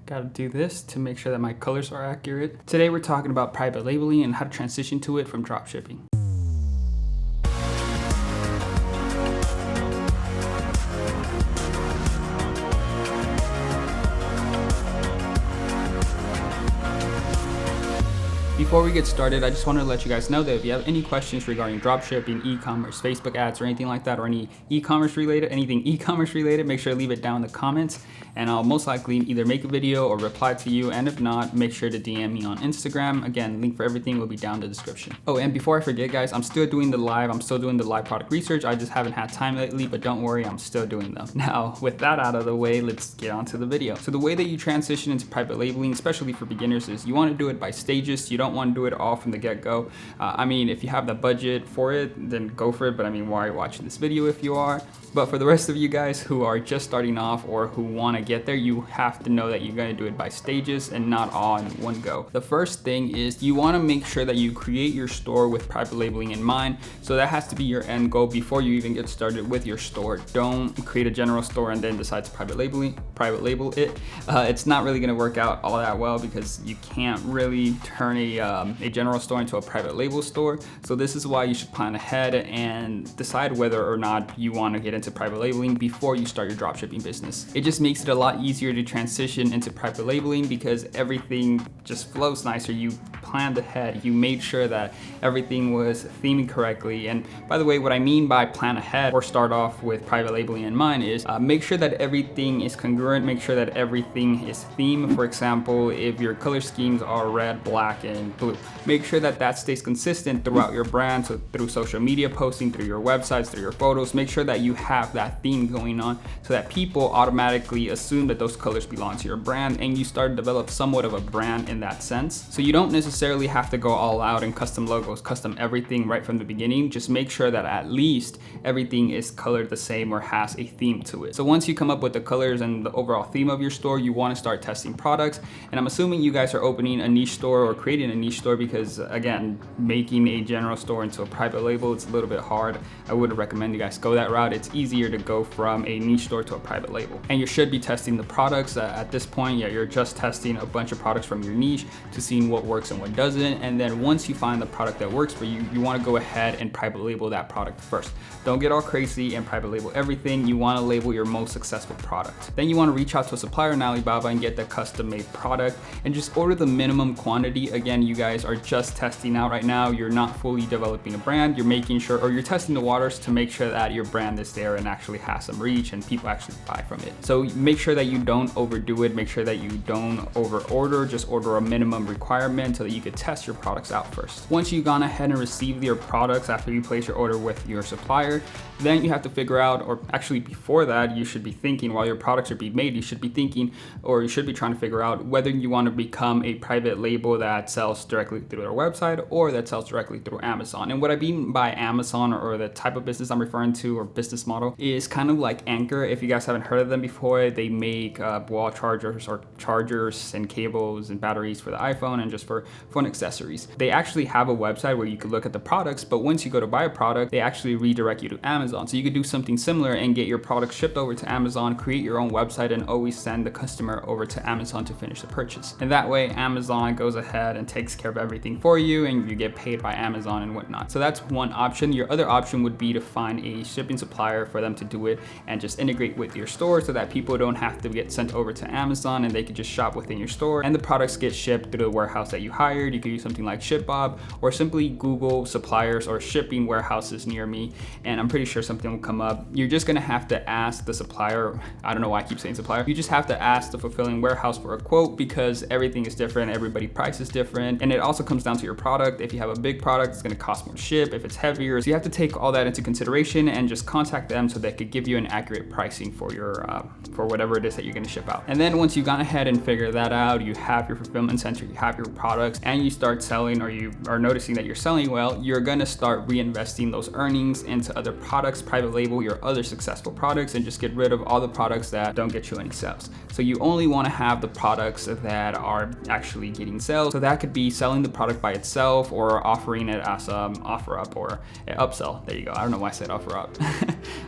Gotta do this to make sure that my colors are accurate. Today we're talking about private labeling and how to transition to it from dropshipping. Before we get started, I just want to let you guys know that if you have any questions regarding dropshipping, e-commerce, Facebook ads, or anything like that, or anything e-commerce related, make sure to leave it down in the comments, and I'll most likely either make a video or reply to you, and if not, make sure to DM me on Instagram. Again, link for everything will be down in the description. Oh, and before I forget, guys, I'm still doing the live product research. I just haven't had time lately, but don't worry, I'm still doing them. Now, with that out of the way, let's get on to the video. So the way that you transition into private labeling, especially for beginners, is you want to do it by stages. You don't want to do it all from the get-go. I mean, if you have the budget for it, then go for it, but I mean, why are you watching this video if you are? But for the rest of you guys who are just starting off or who want to get there, you have to know that you're going to do it by stages and not all in one go. The first thing is you want to make sure that you create your store with private labeling in mind. So that has to be your end goal before you even get started with your store. Don't create a general store and then decide to private label it. It's not really going to work out all that well because you can't really turn a general store into a private label store. So this is why you should plan ahead and decide whether or not you want to get into private labeling before you start your dropshipping business. It just makes it a lot easier to transition into private labeling because everything just flows nicer. You planned ahead. You made sure that everything was themed correctly. And by the way, what I mean by plan ahead or start off with private labeling in mind is make sure that everything is congruent. Make sure that everything is themed. For example, if your color schemes are red, black, and blue, make sure that that stays consistent throughout your brand. So through social media posting, through your websites, through your photos, make sure that you have that theme going on so that people automatically assume that those colors belong to your brand and you start to develop somewhat of a brand in that sense. So you don't necessarily have to go all out and custom logos, custom everything right from the beginning. Just make sure that at least everything is colored the same or has a theme to it. So once you come up with the colors and the overall theme of your store, you want to start testing products. And I'm assuming you guys are opening a niche store or creating a niche store because again, making a general store into a private label, it's a little bit hard. I wouldn't recommend you guys go that route. It's easier to go from a niche store to a private label. And you should be testing the products at this point. Yeah, you're just testing a bunch of products from your niche to seeing what works and what doesn't. And then once you find the product that works for you, you want to go ahead and private label that product first. Don't get all crazy and private label everything. You want to label your most successful product. Then you want to reach out to a supplier in Alibaba and get the custom made product and just order the minimum quantity. Again, you guys are just testing out right now. You're not fully developing a brand. You're making sure, or you're testing the waters to make sure that your brand is there and actually has some reach and people actually buy from it. So make sure that you don't overdo it. Make sure that you don't over order. Just order a minimum requirement so that you could test your products out first. Once you've gone ahead and received your products after you place your order with your supplier, then you have to figure out, or actually before that, you should be thinking while your products are being made, you should be thinking, or you should be trying to figure out whether you want to become a private label that sells directly through their website or that sells directly through Amazon. And what I mean by Amazon or the type of business I'm referring to or business model is kind of like Anchor. If you guys haven't heard of them before, they make wall chargers or chargers and cables and batteries for the iPhone and just for phone accessories. They actually have a website where you could look at the products, but once you go to buy a product, they actually redirect you to Amazon. So you could do something similar and get your product shipped over to Amazon, create your own website, and always send the customer over to Amazon to finish the purchase. And that way, Amazon goes ahead and takes care of everything for you and you get paid by Amazon and whatnot. So that's one option. Your other option would be to find a shipping supplier for them to do it and just integrate with your store so that people don't have to get sent over to Amazon and they could just shop within your store and the products get shipped through the warehouse that you hired. You could use something like ShipBob or simply Google suppliers or shipping warehouses near me, and I'm pretty sure something will come up. You're just gonna have to ask the supplier, I don't know why I keep saying supplier, you just have to ask the fulfilling warehouse for a quote because everything is different, everybody's price is different, and it also comes down to your product. If you have a big product, it's gonna cost more to ship. If it's heavier, so you have to take all that into consideration and just contact them so they could give you an accurate pricing for your for whatever it is that you're gonna ship out. And then once you've gone ahead and figured that out, you have your fulfillment center, you have your products, and you start selling, or you are noticing that you're selling well, you're gonna start reinvesting those earnings into other products, private label your other successful products, and just get rid of all the products that don't get you any sales. So you only wanna have the products that are actually getting sales. So that could be selling the product by itself or offering it as an offer up or an upsell. There you go. I don't know why I said offer up.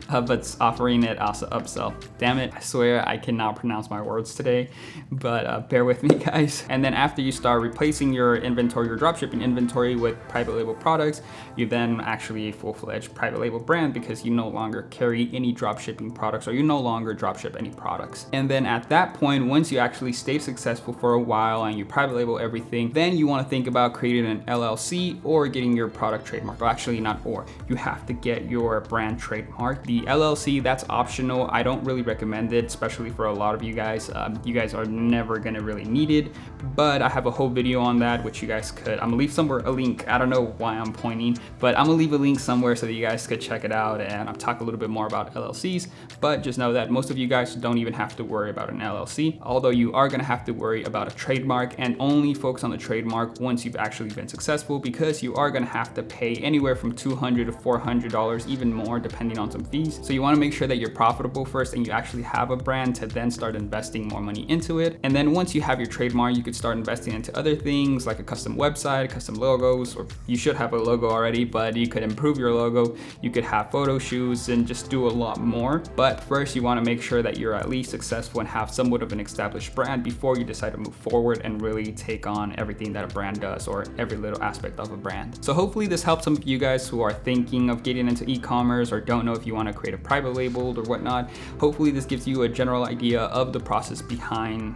but offering it as an upsell. Damn it, I swear I cannot pronounce my words today, but bear with me, guys. And then after you start replacing your inventory, your dropshipping inventory with private label products, you then actually a full-fledged private label brand because you no longer carry any dropshipping products, or you no longer dropship any products. And then at that point, once you actually stay successful for a while and you private label everything, then you want to think about creating an LLC or getting your product trademarked. Well, actually not or, you have to get your brand trademarked. The LLC, that's optional. I don't really recommend it, especially for a lot of you guys. You guys are never gonna really need it, but I have a whole video on that, which you guys could, I'm gonna leave somewhere a link. I don't know why I'm pointing, but I'm gonna leave a link somewhere so that you guys could check it out, and I'll talk a little bit more about LLCs, but just know that most of you guys don't even have to worry about an LLC, although you are gonna have to worry about a trademark, and only focus on the trademark once you've actually been successful, because you are gonna have to pay anywhere from $200 to $400, even more depending on some fees. So you wanna make sure that you're profitable first and you actually have a brand to then start investing more money into it. And then once you have your trademark, you could start investing into other things like a custom website, custom logos, or you should have a logo already, but you could improve your logo. You could have photo shoots and just do a lot more. But first you wanna make sure that you're at least successful and have somewhat of an established brand before you decide to move forward and really take on everything that a brand does, or every little aspect of a brand. So hopefully this helps some of you guys who are thinking of getting into e-commerce or don't know if you want to create a private label or whatnot. Hopefully this gives you a general idea of the process behind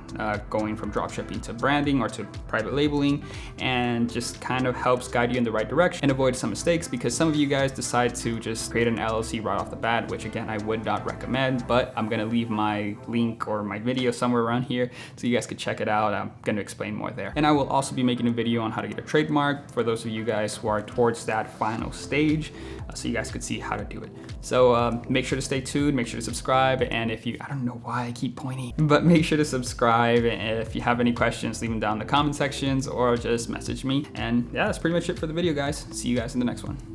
going from dropshipping to branding or to private labeling, and just kind of helps guide you in the right direction and avoid some mistakes, because some of you guys decide to just create an LLC right off the bat, which again I would not recommend, but I'm gonna leave my link or my video somewhere around here so you guys could check it out. I'm gonna explain more there. And I will also be making a video on how to get a trademark for those of you guys who are towards that final stage, so you guys could see how to do it. So make sure to stay tuned, make sure to subscribe, and if you, I don't know why I keep pointing, but make sure to subscribe, and if you have any questions, leave them down in the comment sections or just message me. And yeah, that's pretty much it for the video, guys. See you guys in the next one.